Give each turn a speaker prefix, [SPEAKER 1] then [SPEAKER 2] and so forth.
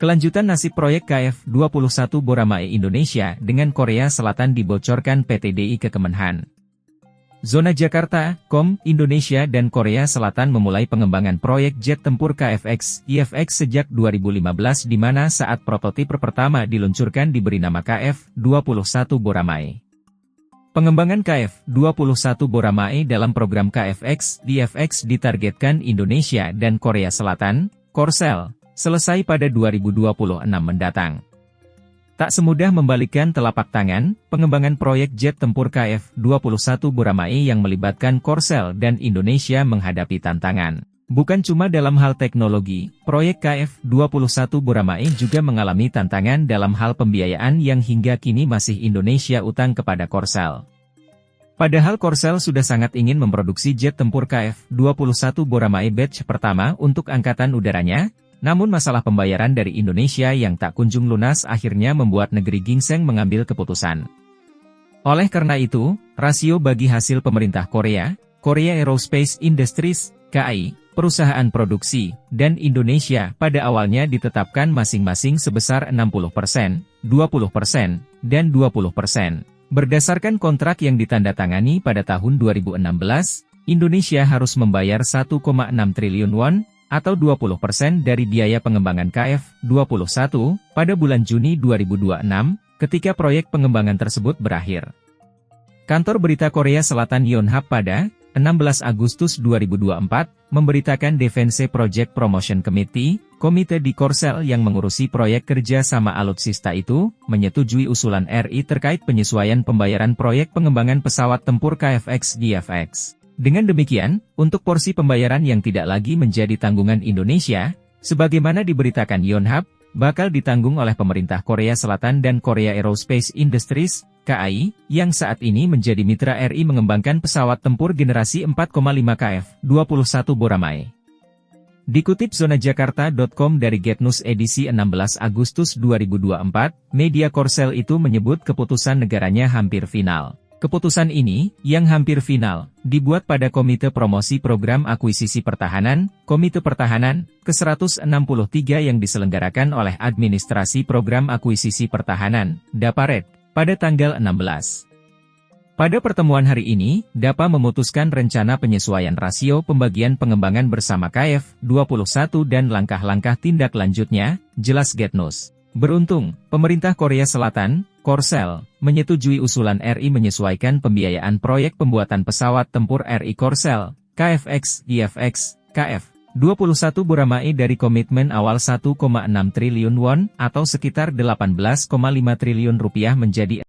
[SPEAKER 1] Kelanjutan nasib proyek KF-21 Boramae Indonesia dengan Korea Selatan dibocorkan PT DI ke Kemenhan. Zona Jakarta, Indonesia dan Korea Selatan memulai pengembangan proyek jet tempur KFX, IFX sejak 2015 di mana saat prototipe pertama diluncurkan diberi nama KF-21 Boramae. Pengembangan KF-21 Boramae dalam program KFX, IFX ditargetkan Indonesia dan Korea Selatan, Korsel, selesai pada 2026 mendatang. Tak semudah membalikkan telapak tangan, pengembangan proyek jet tempur KF-21 Boramae yang melibatkan Korsel dan Indonesia menghadapi tantangan. Bukan cuma dalam hal teknologi, proyek KF-21 Boramae juga mengalami tantangan dalam hal pembiayaan yang hingga kini masih Indonesia utang kepada Korsel. Padahal Korsel sudah sangat ingin memproduksi jet tempur KF-21 Boramae batch pertama untuk angkatan udaranya, namun masalah pembayaran dari Indonesia yang tak kunjung lunas akhirnya membuat negeri gingseng mengambil keputusan. Oleh karena itu, rasio bagi hasil pemerintah Korea, Korea Aerospace Industries, KAI, perusahaan produksi, dan Indonesia pada awalnya ditetapkan masing-masing sebesar 60%, 20%, dan 20%. Berdasarkan kontrak yang ditandatangani pada tahun 2016, Indonesia harus membayar 1,6 triliun won, atau 20% dari biaya pengembangan KF-21, pada bulan Juni 2026, ketika proyek pengembangan tersebut berakhir. Kantor berita Korea Selatan Yonhap pada 16 Agustus 2024, memberitakan Defense Project Promotion Committee, komite di Korsel yang mengurusi proyek kerja sama alutsista itu, menyetujui usulan RI terkait penyesuaian pembayaran proyek pengembangan pesawat tempur KFX-DFX. Dengan demikian, untuk porsi pembayaran yang tidak lagi menjadi tanggungan Indonesia, sebagaimana diberitakan Yonhap, bakal ditanggung oleh pemerintah Korea Selatan dan Korea Aerospace Industries, KAI, yang saat ini menjadi mitra RI mengembangkan pesawat tempur generasi 4,5 KF-21 Boramae. Dikutip zonajakarta.com dari Getnews edisi 16 Agustus 2024, media Korsel itu menyebut keputusan negaranya hampir final. Keputusan ini, yang hampir final, dibuat pada Komite Promosi Program Akuisisi Pertahanan, Komite Pertahanan, ke-163 yang diselenggarakan oleh Administrasi Program Akuisisi Pertahanan, DAPARED, pada tanggal 16. Pada pertemuan hari ini, DAPA memutuskan rencana penyesuaian rasio pembagian pengembangan bersama KF-21 dan langkah-langkah tindak lanjutnya, jelas Getnews. Beruntung, pemerintah Korea Selatan, Korsel, menyetujui usulan RI menyesuaikan pembiayaan proyek pembuatan pesawat tempur RI Korsel, KFX-DFX, KF-21 Boramae dari komitmen awal 1,6 triliun won atau sekitar 18,5 triliun rupiah menjadi